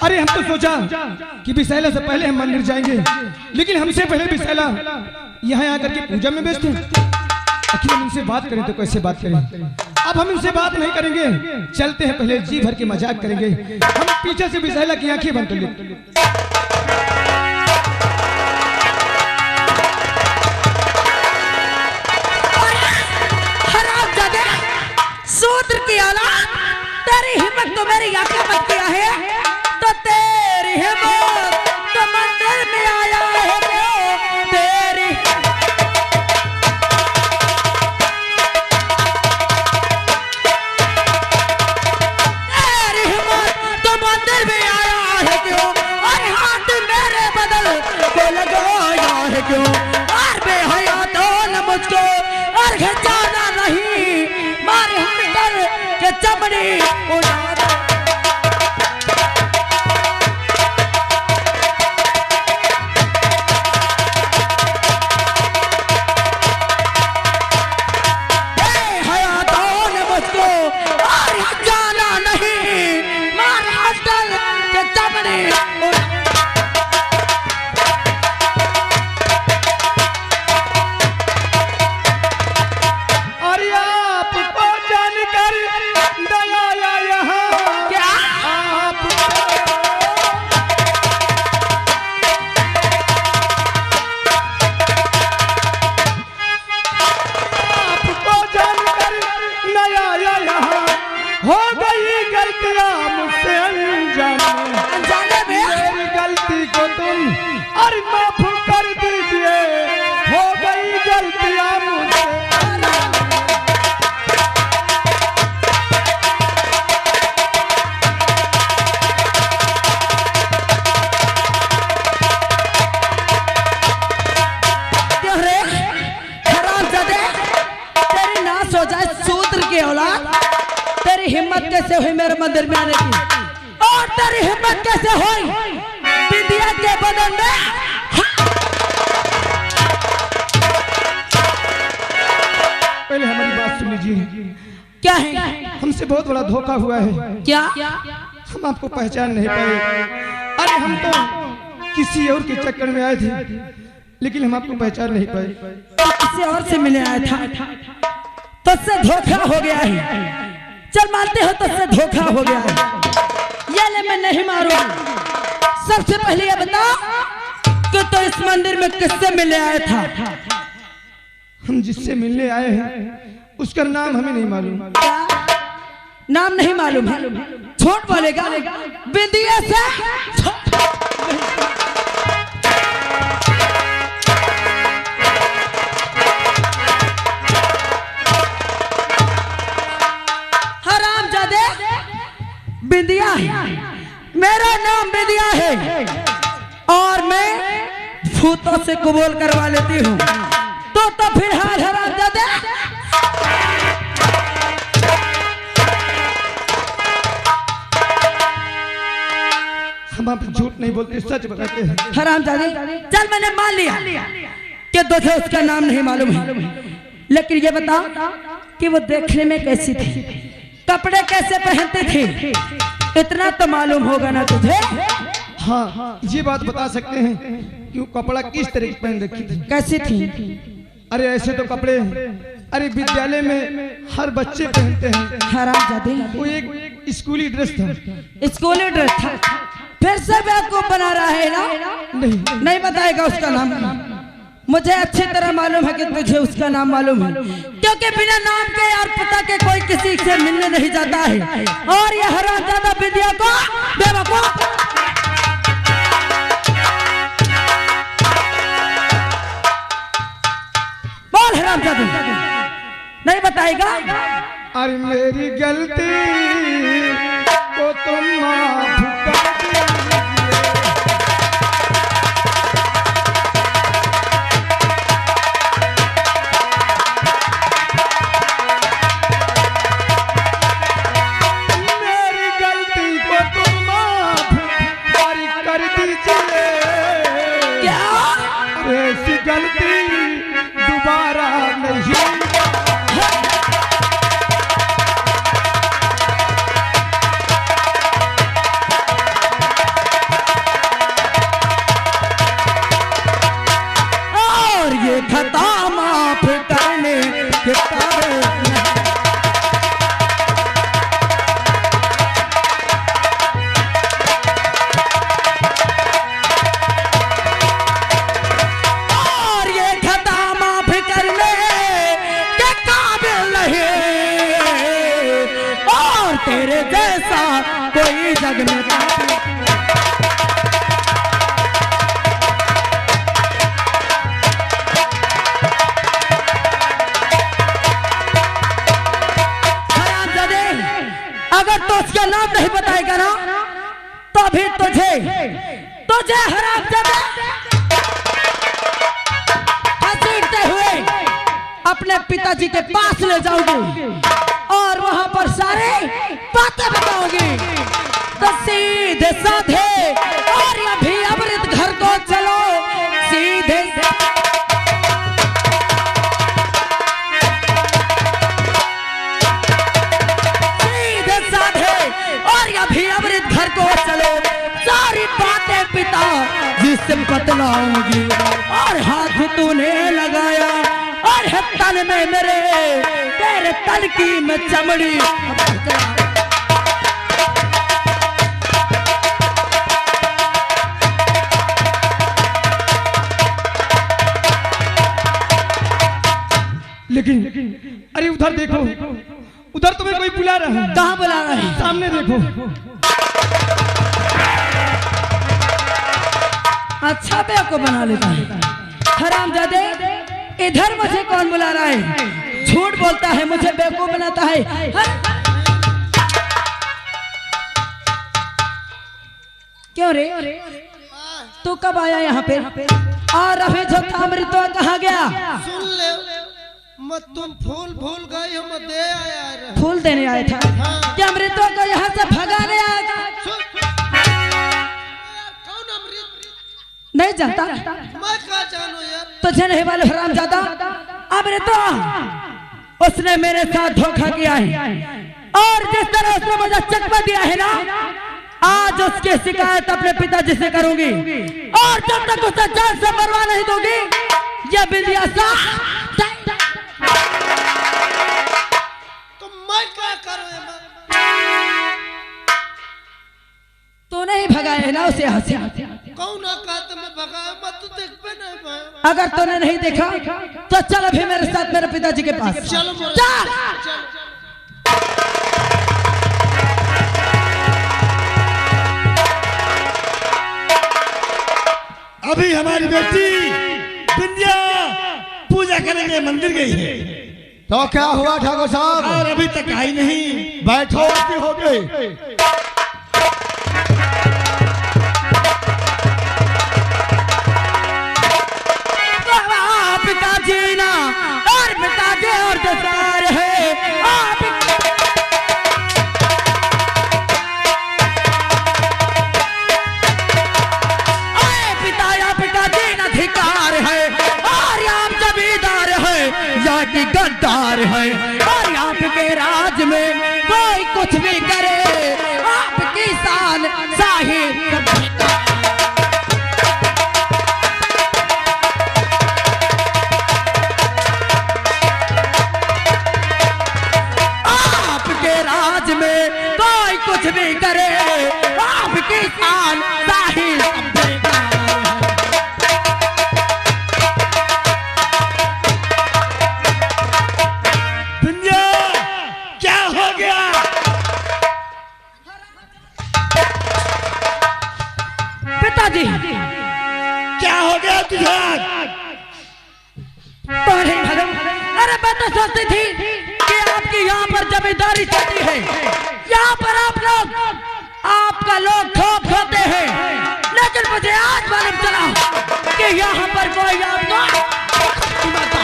अरे हम तो सोचा कि विशाला से पहले हम मंदिर जाएंगे, लेकिन हमसे पहले विशाला यहाँ आकर के पूजा में व्यस्त है। आखिर हम इनसे बात करें तो कैसे बात करें? अब हम इनसे बात नहीं करेंगे, चलते हैं पहले जी भर के मजाक करेंगे। हम पीछे से विशाला की आंखें बंद कर लेते। सूत्र की औलाद, तेरी हिम्मत तो मेरी आंखें बंद किया है, तो तेरी हिम्मत तो मंदिर में आया है तेरी हिम्मत तो मंदिर में आया है क्यों? और हाथ मेरे बदल को लगाया है क्यों? और बेहया तो न मुझको और जाना नहीं, मारे हंटर के चमड़ी उड़ा दो। हयातों ने मुझको और जाना नहीं, मारे हंटर के चमड़ी उड़ा। हो गई गलतियां मुझसे अनजाने में, मेरी गलती को तुम और माफ कर दीजिए। हो गई गलतियां मुझसे। तेरी नाश हो जाए सूत्र की औलाद। तेरी हिम्मत कैसे हुई मेरे मंदिर में आने की? और तेरी हिम्मत कैसे हुई विद्या के बदन में? पहले हमारी बात सुन लीजिए। क्या है? हमसे बहुत बड़ा धोखा हुआ है। क्या? हम आपको पहचान नहीं पाए। अरे हम तो किसी और के चक्कर में आए थे, लेकिन हम आपको पहचान नहीं पाए। किसी और से मिलने आया था, तुझसे धोखा हो गया है। चल मानते हो तुझसे धोखा हो गया है, ये ले मैं नहीं मारूंगा। सबसे पहले ये बता कि तो इस मंदिर में किससे मिलने आया था? हम जिससे मिलने आए हैं उसका नाम हमें नहीं मालूम। नाम नहीं मालूम है? झूठ बोलेगा बिंदिया से? बिंदिया है, मेरा नाम बिंदिया है और मैं भूतों से कबूल करवा लेती हूँ। तो फिलहाल हरामजादे हम आप झूठ नहीं बोलते, सच बताते हैं। हरामजादे चल मैंने मान लिया कि तुझे उसका नाम नहीं मालूम है, लेकिन ये बता कि वो देखने में कैसी थी, कपड़े कैसे पहनते थे, इतना तो मालूम होगा ना तुझे? हाँ ये बात बता सकते हैं कि वो कपड़ा किस तरह की पहन रखी थी, कैसी थी? अरे ऐसे तो कपड़े अरे विद्यालय में हर बच्चे पहनते हैं। हरामजादे वो एक स्कूली ड्रेस था। स्कूली ड्रेस था? फिर से बेवकूफ बना रहा है ना? नहीं बताएगा उसका नाम? मुझे अच्छी तरह मालूम है कि तुझे उसका नाम मालूम है, क्योंकि बिना नाम के और पता के कोई किसी से मिलने नहीं जाता है। और यह हरामजादा विद्या को बेवकूफ बोल। हरामजादा नहीं बताएगा? अरे मेरी गलती को तुम माफ कर दीजिए। ऐसी गलती दोबारा नहीं। तेरे जैसा कोई जग में पापी। अगर तो उसका नाम नहीं बताएगा ना तो भी तुझे हरामजादा घसीटते हुए अपने पिताजी के पास ले जाऊंगी और वहां पर सारे बातें बताऊंगी। तो सीधे साधे और अभी अमृत घर को चलो, सीधे अभी अमृत घर को चलो, सारी बातें पिता जिससे बतलाऊंगी। और हाथ तूने लगाया और है तन में मेरे, तेरे तन की मैं चमड़ी। लेकिन अरे उधर देखो, उधर तुम्हें कोई बुला रहा है। कहाँ बुला रहा है? सामने देखो। अच्छा बेवकूफ बना लेता है हरामजादे। इधर मुझे कौन बुला रहा है? झूठ बोलता है, मुझे बेवकूफ बनाता है। क्यों रे, तू कब आया यहाँ पे? और अभी जो था अमृतवा कहाँ गया? सुन ले मत, तुम फूल भूल गई, हम दे आया। फूल देने आया था? हाँ। क्या अमृतवा को यहाँ से भगाने आया था? कौन अमृत? नहीं जानता? मैं क्या जानू यार। तुझे नहीं वाले हरामजादा, अमृतवा उसने मेरे साथ धोखा किया है और जिस तरह उसने मुझे चकमा दिया है ना, आज उसकी शिकायत अपने पिताजी से करूंगी। और जब तक उसे जान से मरवा नहीं दूंगी, यह बिंदिया सा तो मैं क्या करूं? तू नहीं भगाया ना उसे यहाँ से? कौन कहता मैं भगाया? मत तो देख पे नहीं पाया। अगर तूने नहीं देखा तो चल अभी मेरे साथ मेरे पिताजी के पास। चलो चल। अभी हमारी बेटी बिंदिया पूजा करने मंदिर गई है। तो क्या हुआ ठाकुर साहब? और अभी तक आई नहीं। बैठो, हो गई। पिताजी ना और पिताजी और दस्तार है। पिताजी न अधिकार है और यहाँ जमींदार है या कि गद्दार है। और आपके राज में कोई कुछ भी करे, आपकी शान शाही में कोई कुछ भी करे, आपकी शान शाही। बिंदिया क्या हो गया? पिताजी क्या हो गया तुझे? अरे मैं तो सोचती थी कि आपकी यहाँ पर जमींदारी चलती है, यहाँ पर आप लोग आपका लोग ठोक होते हैं, लेकिन मुझे आज मालूम चला कि यहाँ पर कोई आपको तो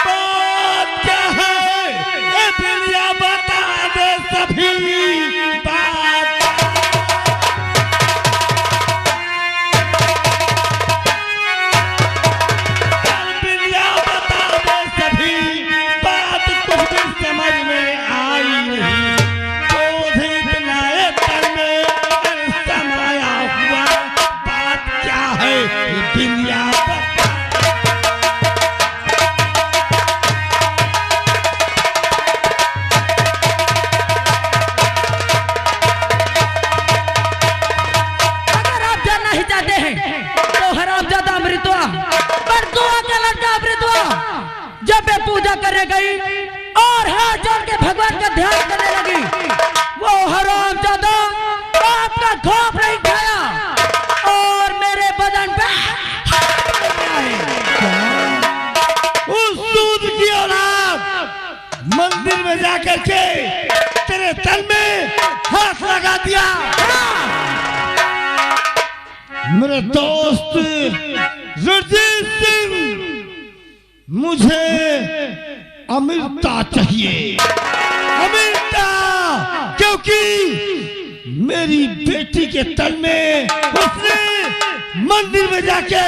बात क्या है? ए बिंदिया बता दे सभी बात। बिंदिया बता दे सभी बात, कुछ भी समझ में आई नहीं। क्रोधित नाये तन में समाया हुआ बात क्या है? ये बिंदिया बता। अगर आप जानना ही चाहते हैं तो हरामजादा अमृतवा, पर दुआ का लड़का अमृतवा जब मैं पूजा करने गई और हाथ जोड़ के भगवान का ध्यान करने लगी, वो दिया। मेरे दोस्त रणजीत सिंह, मुझे अमृता चाहिए, अमृता, क्योंकि मेरी बेटी के तन में उसने मंदिर में जाके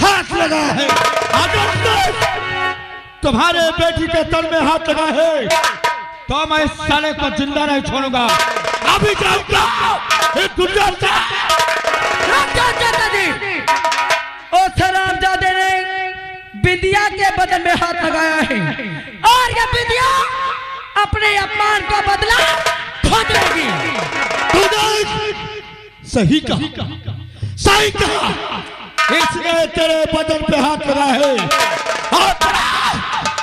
हाथ लगा है। तुम्हारे बेटी के तन में हाथ लगा है तो मैं इस साले को जिंदा नहीं छोड़ूंगा। अभी जाऊंगा दुनिया से। ओ हरामजादे ने बिंदिया के बदन में हाथ लगाया है और ये बिंदिया अपने अपमान का बदला खुद लेगी। सही कहा, सही कहा। इसने तेरे बदन पे हाथ लगा है और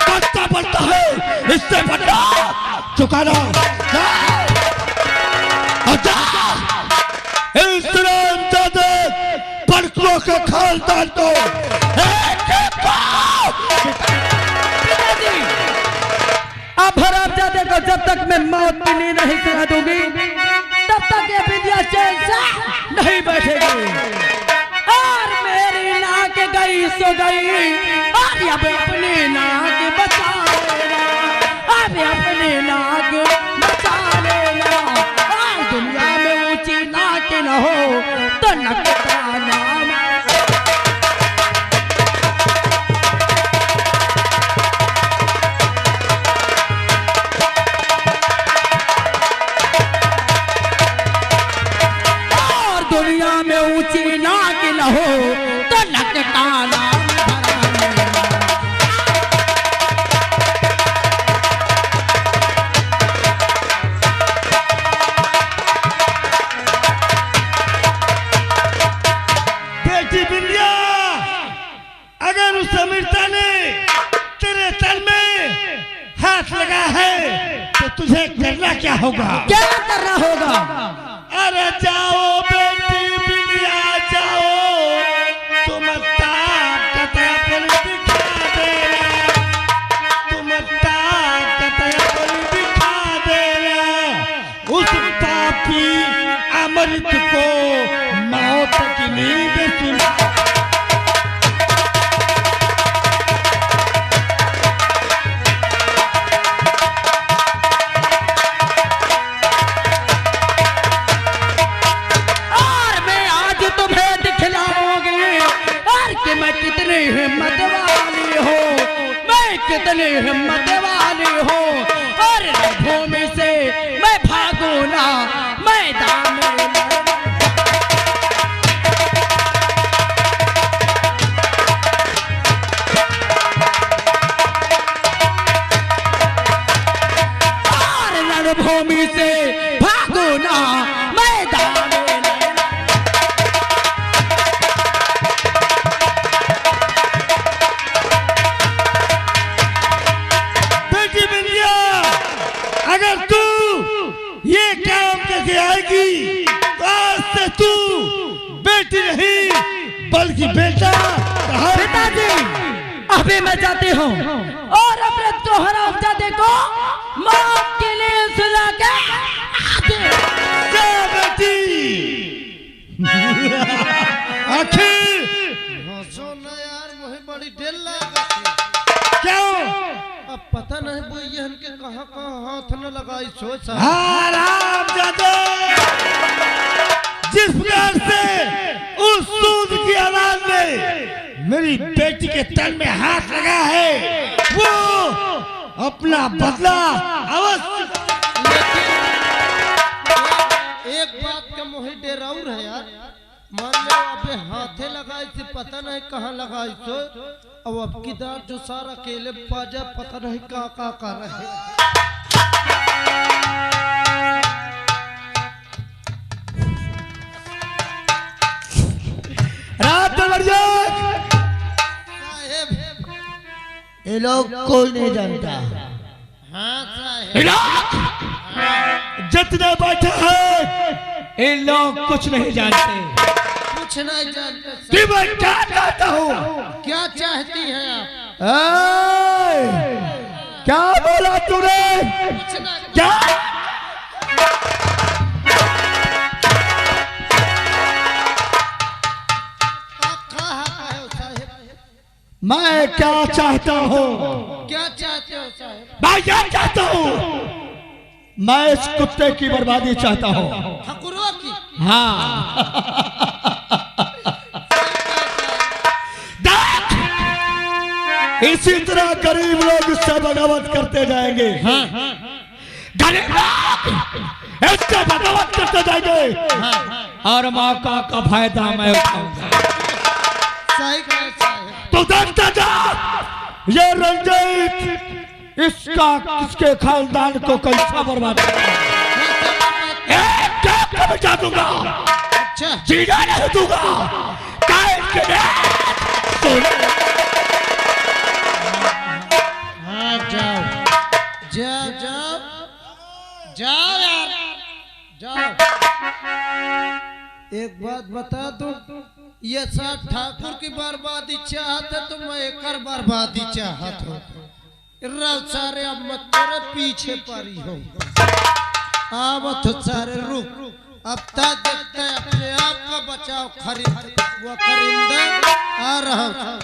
बचता बनता है, इससे बदला चुकाना। इस हरामजादे बड़कों के खानदान को अब हरामजादे को जब तक मैं मौत की नींद नहीं सुना दूंगी तब तक ये बिंदिया चैन से नहीं बैठेगी। और मेरी नाक गई सो गई, और अब अपनी नाक बचा लेना, अब अपनी नाक बचा लेना। और दुनिया में ऊंची नाक न हो तो नक का नाम। दुनिया में ऊंची नाक न हो तो नक का नाम धरा लेना। बेटी बिंदिया, अगर उस अमृता ने तेरे तन में हाथ लगा है तो तुझे करना क्या होगा? क्या करना होगा? अरे जाओ बेटी बिंदिया, जाओ, तुम ताकत अपन दिखा देना, तुम ताकत अपन दिखा देना। उस पापी अमृत को मौत की नींद सुला। मैं कितनी हिम्मत वाली हो, मैं कितनी हिम्मत वाली हो। और भूमि से मैं भागू ना मैदान में। और रणभूमि से भागू ना मैदान में। अगर तू ये काम करके आएगी तो आज से तू बेटी नहीं बल्कि बेटा। पिताजी, अभी मैं जाती हूँ और अपने तो हरामजादे को मौत के लिए सुला के बेटी। आखिर हंसो ना यार, मुझे बड़ी डेल लगा। क्यों? अब पता नहीं भैया इनके कहाँ हाथ न लगाई सोच। हरामजादे, जिस प्रकार से उस सूद की आवाज में मेरी बेटी के तन में हाथ लगा है, वो अपना बदला अवश्य। एक बात का मोहे डेराउर है यार, मान लो अबे हाथे लगाई से पता नहीं कहाँ लगाई सो। अब की दार जो सारा केले पाजा पता नहीं का कर रहे। रात बढ़ जाए, ये लोग कोई नहीं जानता। हाँ साहेब, जितने बैठे हैं ये लोग कुछ नहीं जानते। कुछ नहीं जानते कि मैं क्या चाहता हूँ। क्या चाहती हैं आप? क्या बोला तूने? कुछ ना क्या? मैं क्या चाहता हूँ? क्या चाहते हो साहब? मैं ये चाहता हूँ, मैं इस कुत्ते की बर्बादी चाहता हूँ। ठकुरों की? हाँ। देख, इसी तरह गरीब लोग इससे बगावत करते जाएंगे। गरीब लोग इससे बगावत करते जाएंगे और मौका का फायदा मैं उठाऊंगा। सही कहा साहब। तो देखते जा, ये रंजीत इसके खानदान को कैसा बर्बाद करेगा। एक को बचा दूंगा, अच्छा जीना नहीं दूंगा। हाँ जाओ जाओ जाओ जाओ यार जाओ। एक बात बता दूं, ये साथ ठाकुर की बर्बादी चाहत है तो मैं एक बर्बादी चाहत हूँ। सारे अब मत तेरे पीछे पड़ी हो, अब तो सारे रुक। अब तक देखते हैं अपने आप का बचाव। खरीद वो करिंदा आ रहा हूँ।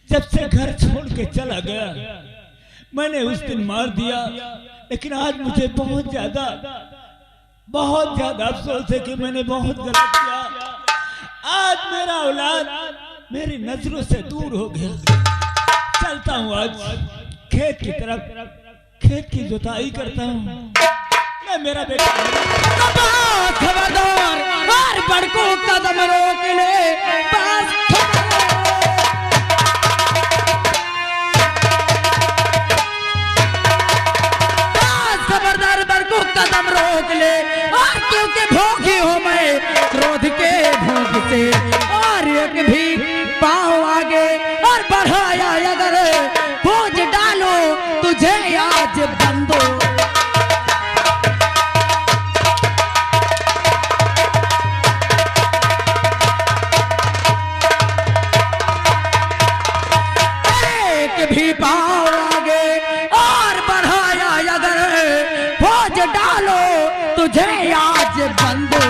जब से घर छोड़ के चला गया, मैंने उस दिन मार दिया, लेकिन आज मुझे बहुत ज्यादा अफसोस है कि मैंने बहुत गलत किया। आज मेरा औलाद मेरी नजरों से दूर हो गया। चलता हूँ आज खेत की तरफ, खेत की जुताई करता हूँ। मैं मेरा बेटा खबरदार और बड़को कदम रोक ले, बस खबरदार बड़को कदम रोक ले। और क्योंकि भोगी हो मैं क्रोध के भोग से, और एक भी पाँव आगे और बढ़ाया अगर बोझ डालो तुझे आज बंदो। भी पाँव आगे और बढ़ाया अगर बोझ डालो तुझे आज बंदो।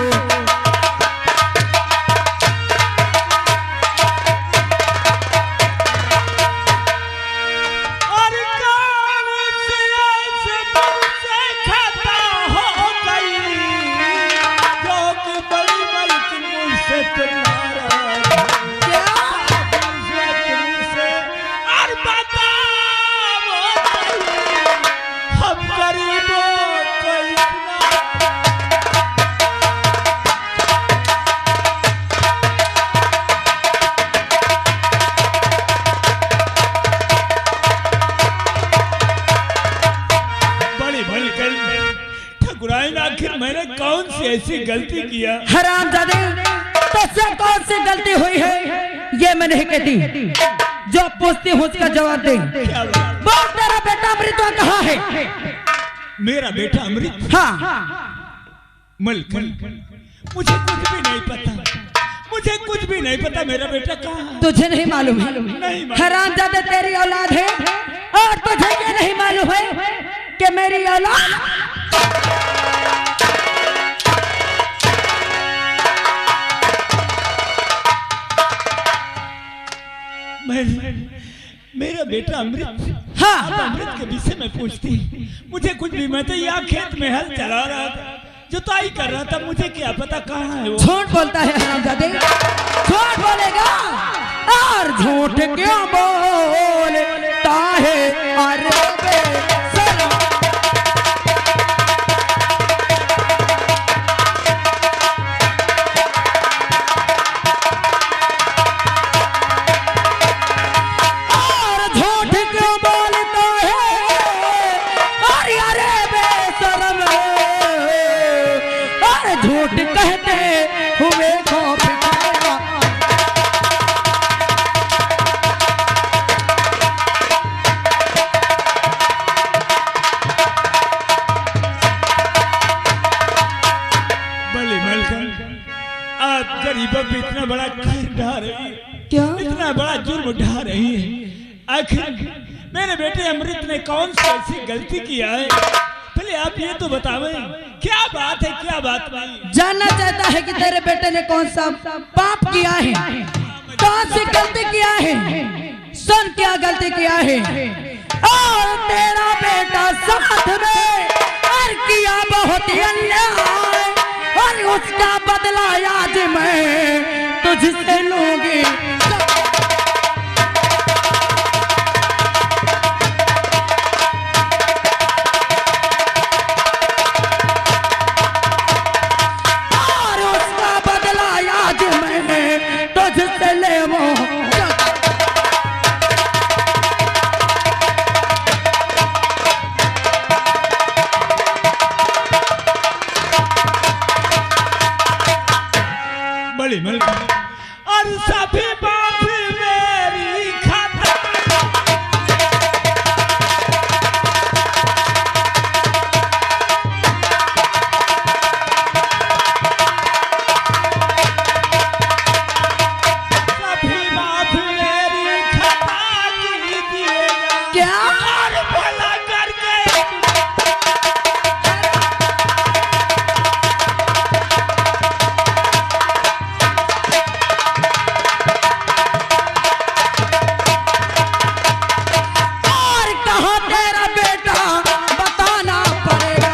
और कौन से ऐसे तुमसे खता हो गई, जो कि बड़ी मलक मुझसे नाराज तुमसे। और बताओ हम गरीबों को इतना ठकुराइन आखिर मैंने कौन सी ऐसी गलती किया? हरामजादे, तुझसे कौन सी गलती हुई है ये मैं नहीं कहती, जो पूछती हूँ उसका जवाब दे। क्या बात? बोल, तेरा बेटा अमृतवा कहाँ है? मेरा बेटा अमृत? हाँ, मलकन, मुझे कुछ भी नहीं पता, मुझे कुछ भी नहीं पता मेरा बेटा कहाँ है। तुझे नहीं मालूम है? नहीं मालूम। हरामजादे, तेरी औलाद है और तुझे ये नहीं मालूम है कि मेरी औलाद मेरा बेटा अमृत? हाँ, आप अमृत के विषय में पूछती, मुझे कुछ भी, मैं तो यहाँ खेत में हल चला रहा था, जुताई कर रहा था, मुझे क्या पता कहाँ है वो। झूठ बोलता है हरामजादे, झूठ बोलेगा और झूठ क्यों बोलता है? अरे बेशरम। और झूठ क्यों बोलता है? अरे बेशरम। और झूठ कहते हुए खौफ खाया। भले मलकन, आप गरीबों पे इतना बड़ा खैर ढा रही है, क्या? इतना बड़ा जुर्म ढा रही है। आखिर मेरे बेटे अमृत ने कौन सी ऐसी गलती किया है? पहले आप ये तो बतावें, क्या बात है, क्या बात नहीं? जानना चाहता है कि तेरे बेटे ने कौन सा पाप किया है, कौन सी गलती किया है? सुन, क्या गलती किया है? और तेरा बेटा साथ में और किया बहुत अन्याय, और उसका बदला आज मैं तुझसे लूंगी। और उसका बदला आज मैं तुझसे लेवूं। बड़ी मलकन, और सभी बात मेरी खाता, सभी बात मेरी खाता कीजिएगा। क्या? और भला करके और कहाँ तेरा बेटा बताना पड़ेगा।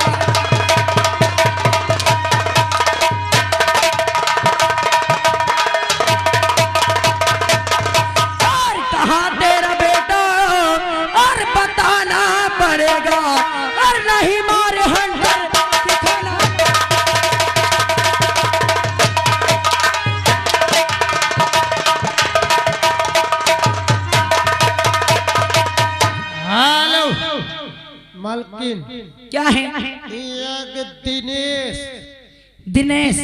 और कहाँ तेरा बेटा और बताना पड़ेगा, और नहीं मारे हंटर दिखाना। हेलो मालकिन, क्या है? एक दिनेश दिनेश?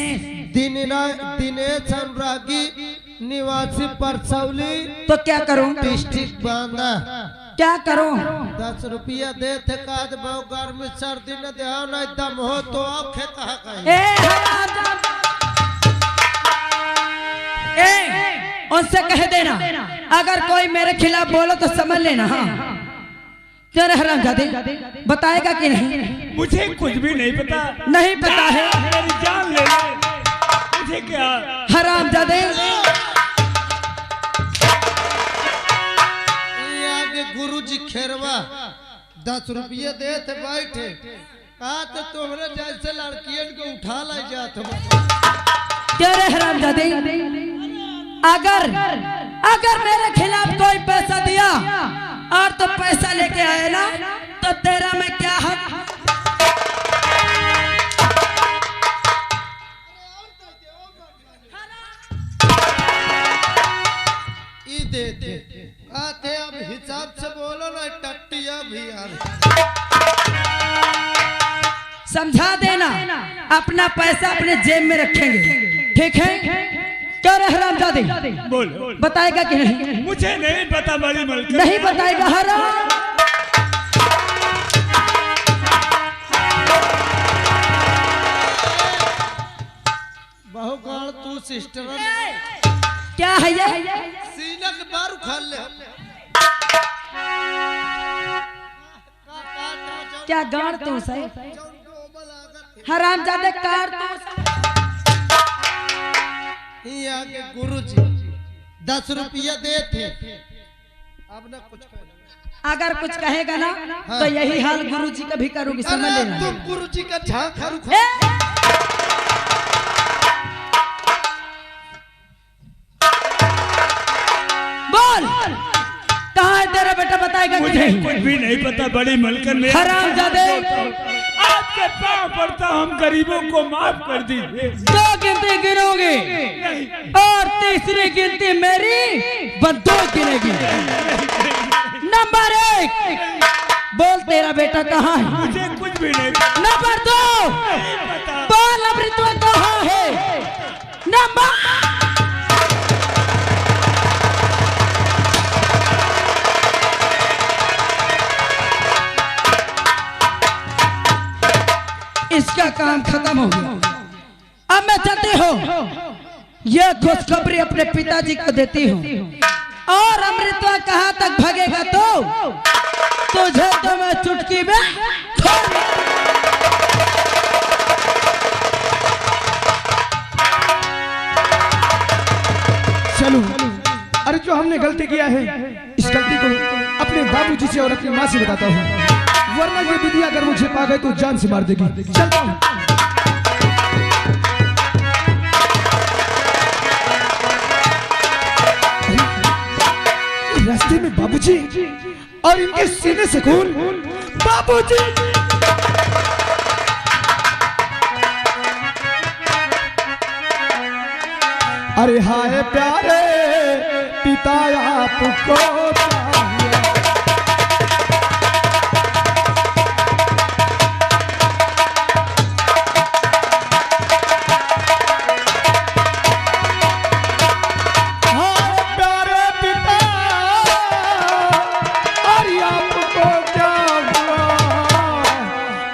दिनेश अनुरागी निवासी परसौली तो क्या करूं? डिस्ट्रिक्ट बांदा। क्या करूं? 10 रुपया दे थे काद बहु गर्मी सर्दी न दे ना दम हो तो आप खेत कहीं। उनसे कह देना अगर कोई मेरे खिलाफ बोलो तो समझ लेना। हाँ, तेरे हरामजादे बताएगा कि नहीं? मुझे कुछ भी नहीं पता। नहीं पता है? मेरी जान ले ले, मुझे क्या? हरामजादे, गुरुजी खेरवा 10 रुपये दे थे बैठे कहा तो तुम्हारे जैसे लड़कियन को उठा ला जात हो। तेरे हरामजादे, अगर अगर मेरे खिलाफ कोई पैसा दिया और तो पैसा लेके आए ना तो तेरा मैं क्या हक? दे आते अब हिसाब से बोलो ना टट्टिया भी यार। समझा देना, अपना पैसा अपने जेब में रखेंगे, ठीक है? क्या रे हरामजादे, बोल बताएगा कि नहीं? मुझे नहीं पता बड़ी मलकिन। नहीं बताएगा हराम। बहु गाड़ तू सिस्टर क्या है ये? सीना के बार उखाड़ ले। क्या गाड़ तू है? हरामजादे कारतूस। यहाँ के गुरुजी 10 रुपया दे थे, अब ना कुछ कहे। अगर कुछ कहेगा ना तो यही हाल गुरुजी का भी करूंगी, समझ अरे लेना। तुम गुरुजी का झांक ए! बोल कहाँ है तेरा बेटा, बताएगा कि मुझे नहीं? कुछ भी नहीं पता बड़ी मलकिन। हरामजादे, आपके पाँव पड़ता हूँ, गरीबों को माफ कर दीजिए। 2 गिनती गिनोगे और तीसरी गिनती मेरी बंदूक गिनेगी। नंबर 1 बोल तेरा बेटा कहाँ है? मुझे कुछ भी नहीं पता। नंबर 2 बोल अमृतवा कहाँ है? नंबर इसका काम खत्म हो गया। अब मैं चलती हूँ, यह खुशखबरी अपने पिताजी को देती हूँ, और अमृतवा कहाँ तक भागेगा तो तुझे तो मैं चुटकी में चलो, अरे जो हमने गलती किया है इस गलती को अपने बाबूजी से और अपनी माँ से बताता हूँ, वरना ये विधि अगर मुझे पा गए तो जान से मार देगी। चलता हूँ। रास्ते में बाबूजी और इनके सीने से खून। बाबूजी अरे हाय प्यारे पिता आपको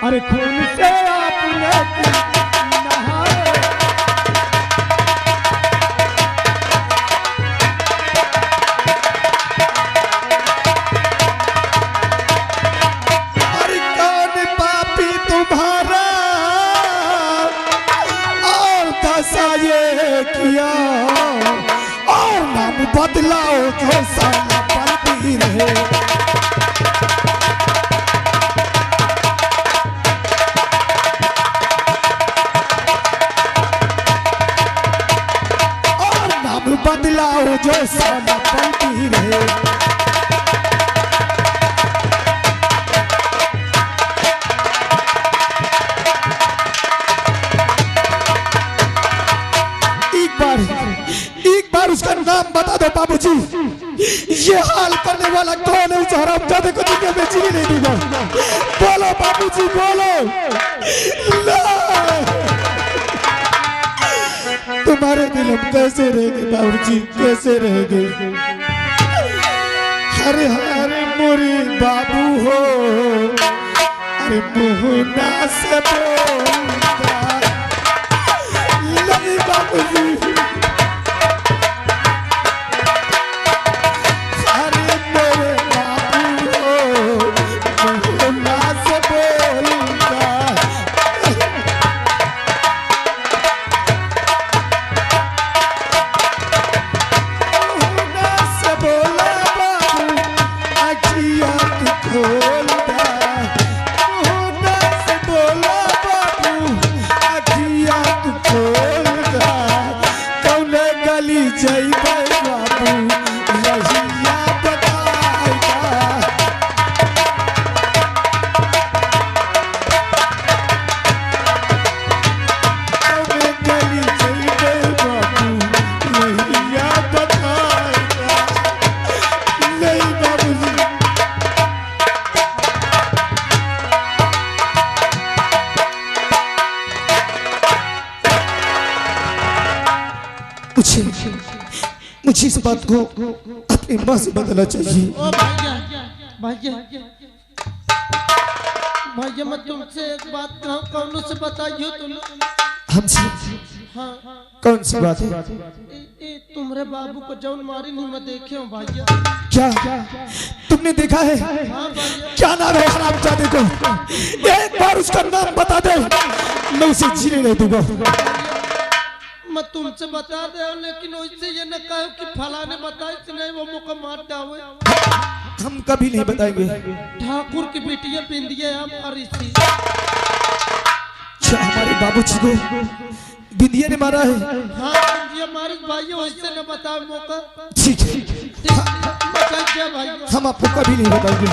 अरे खून से आपने नहाए। अरे कौन पापी तुम्हारा और दशा ये किया, और नाम बदलाओ जो साला पलती रहे। बदलाओ जो साला पलती रहे। एक बार उसका नाम बता दो बाबूजी। ये हाल करने वाला कौन है? उस हरामजादे को दुनिया में जीने नहीं दूंगा। बोलो बाबूजी बोलो। तुम्हारे दिल हम कैसे रहेंगे बाबूजी, कैसे रहेंगे? अरे अरे मोरी बाबू हो, अरे मुहना से बोलता नहीं बाबूजी। अरे मेरे बाबू हो, मुहना से बोलता। बोला बाबू मुझे इस बात को अपनी माँ से बताना चाहिए। ओ भैया भैया मैं तुमसे एक बात कहूँ, कौन से बताइयो तुम? हमसे? हाँ कौन सी बात है? तुम्हारे बाबू को जौन मारी नहीं मैं देखे हूँ भैया। क्या तुमने देखा है? हाँ भैया। क्या नाम है हरामजादे को? एक बार उसका नाम बता दे, मैं उसे जीने नहीं दूंगा। मैं तुमसे बता दे, लेकिन उससे ये न कहो कि फलाने बताए नहीं वो मुझको मार डावे। हम कभी नहीं बताएंगे। ठाकुर की बेटिया बिंदिया हमारी थी। क्या हमारे बाबूजी को बिंदिया ने मारा है? हाँ बिंदिया मारी भाई, वैसे न बताओ मौका। ठीक है, हम आपको कभी नहीं बताएंगे।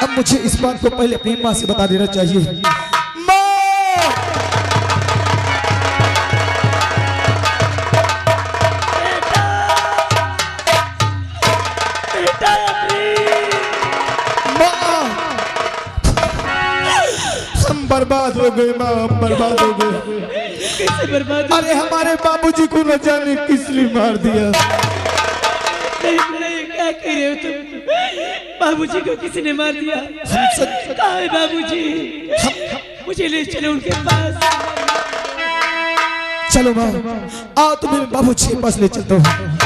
अब मुझे इस बात को पहले अपनी माँ से बता देना चाहिए। बर्बाद हो गए माँ, हम बर्बाद हो गए। कैसे बर्बाद? अरे हमारे बाबूजी को न जाने किसने मार दिया। नहीं, क्या कह रहे हो तुम? बाबूजी को किसी ने मार दिया? कहाँ है बाबूजी? मुझे ले चलो उनके पास। चलो माँ, आओ तुम्हें बाबूजी के पास ले चलता हूँ।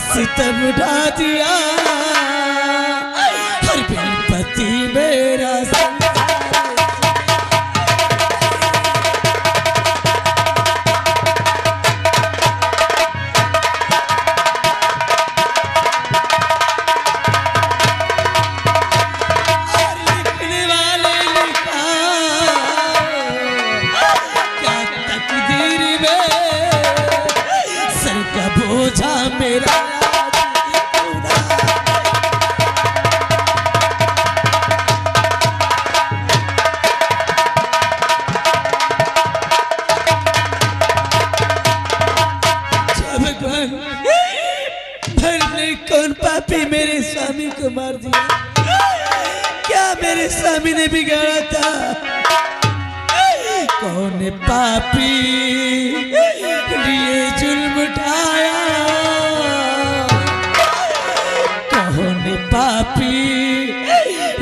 सितम उठा दिया हर पति मेरा लिखने वाले लिखा क्या तकदीर में सर का बोझा मेरा। कौन पापी मेरे स्वामी को मार दिया? क्या मेरे स्वामी ने बिगाड़ा था? कौन पापी लिए जुल्म उठाया? कौन पापी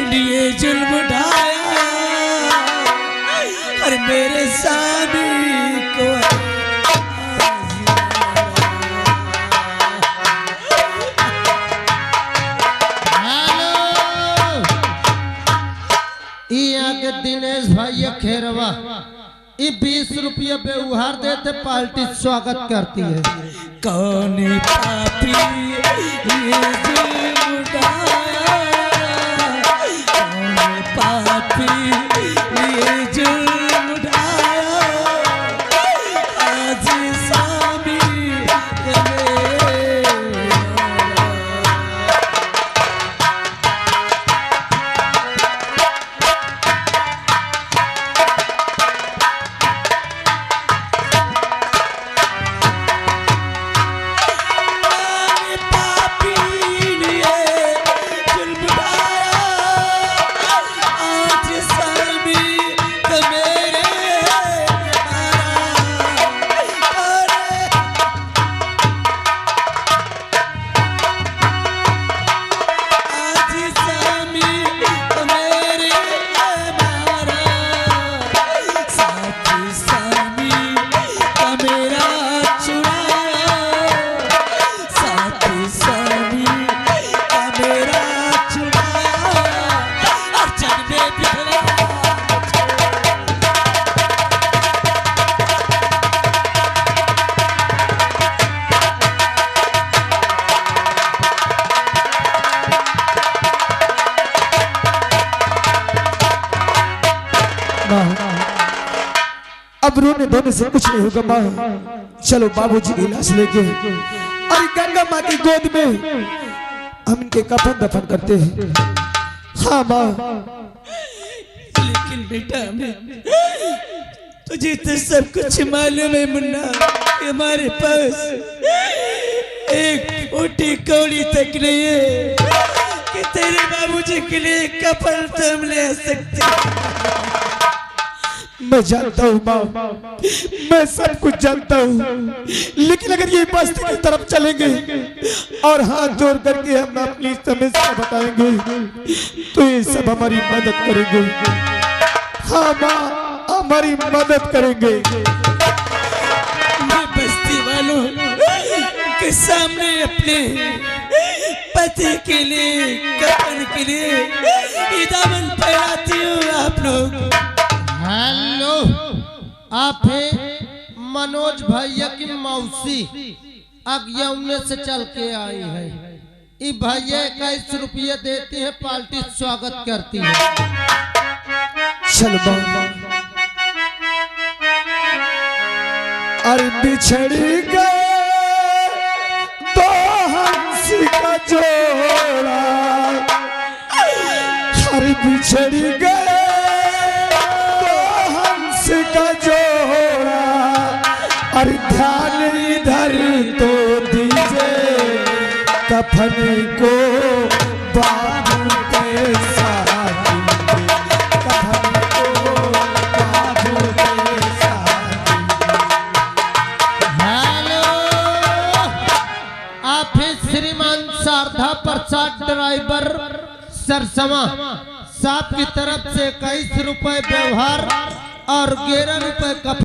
लिए जुल्म उठाया? और मेरे स्वामी को दिनेश भाई खेरवा 20 रुपया व्यवहार देते, पार्टी स्वागत करती है। कौन पापी ये जुल्म उठाया? कौन पापी ये जुल्म उठाया? आज स्वामी अब रोने धोने से कुछ नहीं होगा माँ। चलो बाबूजी की लाश लेके और गंगा माँ की गोद में हम इनके कफन दफन करते हैं। हाँ माँ। लेकिन बेटा तुझे तो सब कुछ मालूम है मुन्ना कि हमारे पास एक फूटी कौड़ी तक नहीं है कि तेरे बाबूजी के लिए कपल तुम ले सकते। मैं जानता हूँ माँ, मैं सब कुछ जानता हूँ, लेकिन अगर ये बस्ती की तरफ चलेंगे और हाथ जोड़ करके हम अपनी समस्या बताएंगे तो ये सब हमारी मदद करेंगे। हाँ माँ, हमारी मदद करेंगे। मैं बस्ती वालों के सामने अपने पति के लिए कफन के लिए दामन फैलाती हूँ। आप लोग हेलो, आप हैं मनोज भैया की मौसी अज्ञाने से चल के आई है। ये भैया 21 रुपये देती है, पार्टी स्वागत करती है। चल अरे बिछड़ गए तो हंस का जोड़ा, अरे बिछड़ गए तो हंस का जोड़ा, अरे ध्यान इधर तो दीजिए कफन को बाबू के साथ, कफन को बाबू के साथ। हेलो, आप हैं श्रीमान शारदा प्रसाद ड्राइवर सरसमा साहब की तरफ से 21 रुपए व्यवहार और 11 रुपए का